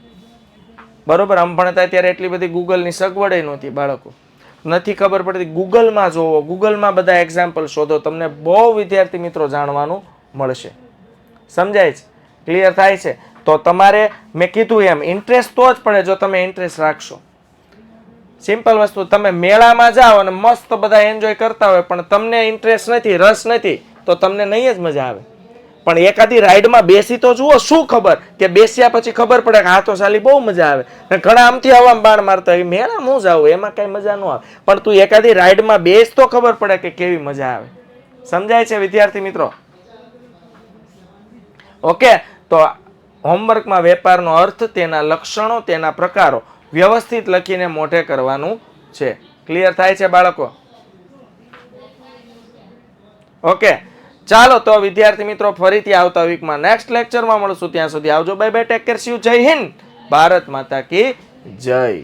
બરોબર. આમ ભણતા ત્યારે એટલી બધી ગૂગલની સગવડ નહોતી બાળકો, નથી ખબર પડતી. ગૂગલમાં જોવો, ગૂગલમાં બધા એક્ઝામ્પલ શોધો, તમને બહુ વિદ્યાર્થી મિત્રો જાણવાનું મળશે. સમજાય છે? ક્લિયર થાય છે? તો તમારે મેં કીધું એમ ઇન્ટરેસ્ટ તો જ પડે જો તમે ઇન્ટરેસ્ટ રાખશો. સિમ્પલ વસ્તુ, તમે મેળામાં જાઓ અને મસ્ત બધા એન્જોય કરતા હોય પણ તમને ઇન્ટરેસ્ટ નથી, રસ નથી, તો તમને નહીં જ મજા આવે. પણ એકાદી રાઈડમાં બેસી તો જુઓ, શું ખબર કે બેસ્યા પછી ખબર પડે કે હા તો સાલી બહુ મજા આવે. ઘણા આમથી હવામાં બાણ મારતા હોય, મેળા હું જાઉં એમાં કઈ મજા ન આવે, પણ તું એકાદી રાઈડમાં બેસ તો ખબર પડે કે કેવી મજા આવે. સમજાય છે વિદ્યાર્થી મિત્રો? ઓકે, તો હોમવર્કમાં વેપારનો અર્થ, તેના લક્ષણો, તેના પ્રકારો વ્યવસ્થિત લખીને મોઢે કરવાનું છે. ક્લિયર થાય છે બાળકો? ઓકે, ચાલો તો વિદ્યાર્થી મિત્રો ફરીથી આવતા વીકમાં નેક્સ્ટ લેક્ચરમાં મળશું. ત્યાં સુધી આવજો, bye bye, take care, C you, જય હિન્દ, ભારત માતા કી જય.